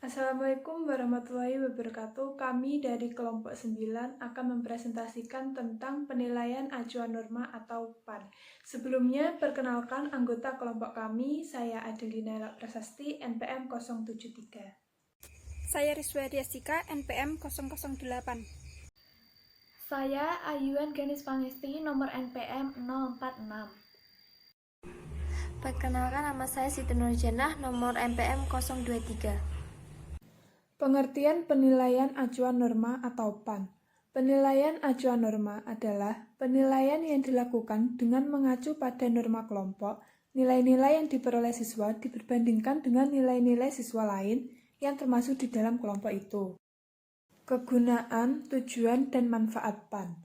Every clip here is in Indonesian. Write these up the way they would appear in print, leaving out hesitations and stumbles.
Assalamualaikum warahmatullahi wabarakatuh. Kami dari kelompok 9 akan mempresentasikan tentang penilaian acuan norma atau PAN. Sebelumnya, perkenalkan anggota kelompok kami, saya Adelina Prasasti, NPM 073. Saya Rizwa Diastika, NPM 008. Saya Ayuan Ganis Pangesti, nomor NPM 046. Perkenalkan, nama saya Siti Nurjanah, nomor NPM 023. Pengertian penilaian acuan norma atau PAN. Penilaian acuan norma adalah penilaian yang dilakukan dengan mengacu pada norma kelompok, nilai-nilai yang diperoleh siswa diperbandingkan dengan nilai-nilai siswa lain yang termasuk di dalam kelompok itu. Kegunaan, tujuan, dan manfaat PAN.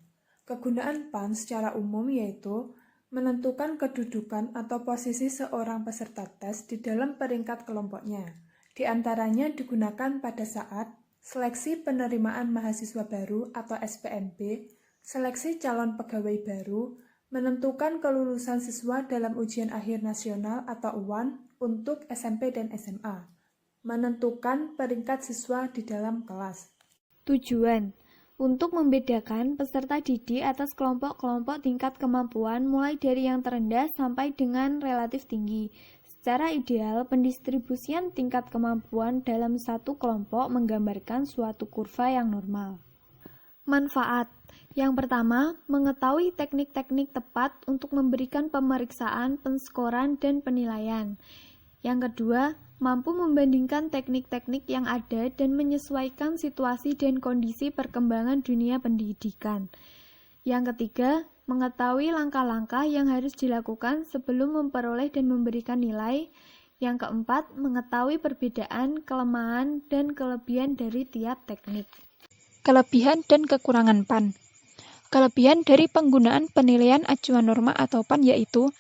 Kegunaan PAN secara umum yaitu menentukan kedudukan atau posisi seorang peserta tes di dalam peringkat kelompoknya. Di antaranya digunakan pada saat seleksi penerimaan mahasiswa baru atau SPMB, seleksi calon pegawai baru, menentukan kelulusan siswa dalam ujian akhir nasional atau UAN untuk SMP dan SMA, menentukan peringkat siswa di dalam kelas. Tujuan untuk membedakan peserta didik atas kelompok-kelompok tingkat kemampuan mulai dari yang terendah sampai dengan relatif tinggi. Secara ideal, pendistribusian tingkat kemampuan dalam satu kelompok menggambarkan suatu kurva yang normal. Manfaat. Yang pertama, mengetahui teknik-teknik tepat untuk memberikan pemeriksaan, penskoran, dan penilaian. Yang kedua, mampu membandingkan teknik-teknik yang ada dan menyesuaikan situasi dan kondisi perkembangan dunia pendidikan. Yang ketiga, mengetahui langkah-langkah yang harus dilakukan sebelum memperoleh dan memberikan nilai. Yang keempat, mengetahui perbedaan, kelemahan, dan kelebihan dari tiap teknik. Kelebihan dan kekurangan PAN. Kelebihan dari penggunaan penilaian acuan norma atau PAN yaitu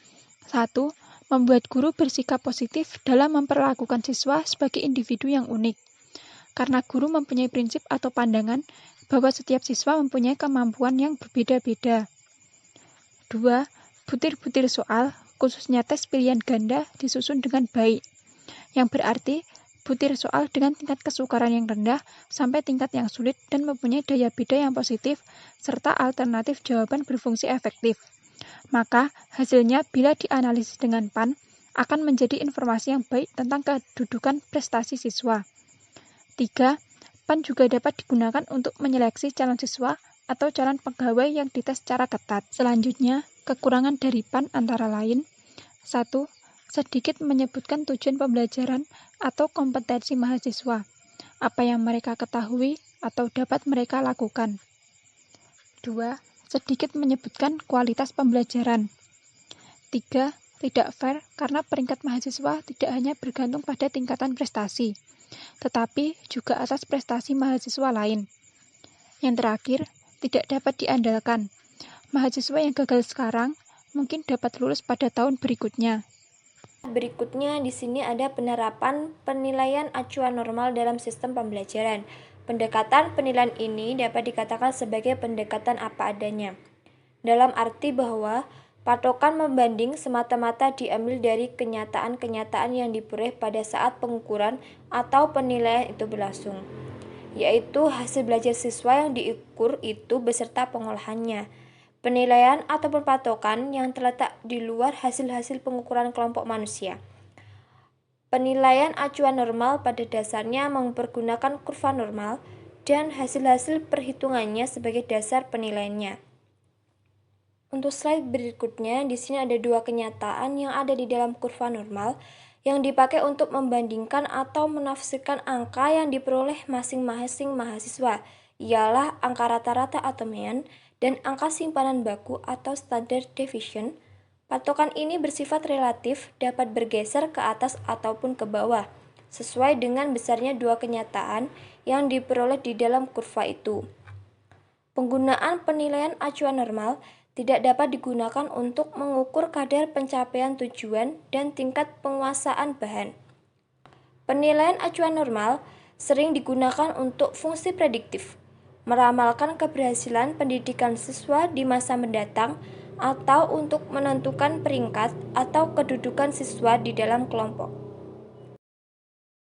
1. Membuat guru bersikap positif dalam memperlakukan siswa sebagai individu yang unik. Karena guru mempunyai prinsip atau pandangan bahwa setiap siswa mempunyai kemampuan yang berbeda-beda. 2. Butir-butir soal, khususnya tes pilihan ganda, disusun dengan baik. Yang berarti, butir soal dengan tingkat kesukaran yang rendah sampai tingkat yang sulit dan mempunyai daya beda yang positif, serta alternatif jawaban berfungsi efektif. Maka, hasilnya bila dianalisis dengan PAN, akan menjadi informasi yang baik tentang kedudukan prestasi siswa. 3. PAN juga dapat digunakan untuk menyeleksi calon siswa atau calon pegawai yang dites secara ketat. Selanjutnya, kekurangan dari PAN antara lain 1. Sedikit menyebutkan tujuan pembelajaran atau kompetensi mahasiswa, apa yang mereka ketahui atau dapat mereka lakukan. 2. Sedikit menyebutkan kualitas pembelajaran. 3. Tidak fair karena peringkat mahasiswa tidak hanya bergantung pada tingkatan prestasi, tetapi juga atas prestasi mahasiswa lain. Yang terakhir, tidak dapat diandalkan. Mahasiswa yang gagal sekarang mungkin dapat lulus pada tahun berikutnya. Berikutnya di sini ada penerapan penilaian acuan normal dalam sistem pembelajaran. Pendekatan penilaian ini dapat dikatakan sebagai pendekatan apa adanya. Dalam arti bahwa patokan membanding semata-mata diambil dari kenyataan-kenyataan yang diperoleh pada saat pengukuran atau penilaian itu berlangsung, yaitu hasil belajar siswa yang diukur itu beserta pengolahannya. Penilaian ataupun patokan yang terletak di luar hasil-hasil pengukuran kelompok manusia. Penilaian acuan normal pada dasarnya mempergunakan kurva normal dan hasil-hasil perhitungannya sebagai dasar penilaiannya. Untuk slide berikutnya, di sini ada dua kenyataan yang ada di dalam kurva normal yang dipakai untuk membandingkan atau menafsirkan angka yang diperoleh masing-masing mahasiswa, ialah angka rata-rata atau mean dan angka simpanan baku atau standard deviation. Patokan ini bersifat relatif, dapat bergeser ke atas ataupun ke bawah, sesuai dengan besarnya dua kenyataan yang diperoleh di dalam kurva itu. Penggunaan penilaian acuan normal tidak dapat digunakan untuk mengukur kadar pencapaian tujuan dan tingkat penguasaan bahan. Penilaian acuan normal sering digunakan untuk fungsi prediktif, meramalkan keberhasilan pendidikan siswa di masa mendatang atau untuk menentukan peringkat atau kedudukan siswa di dalam kelompok.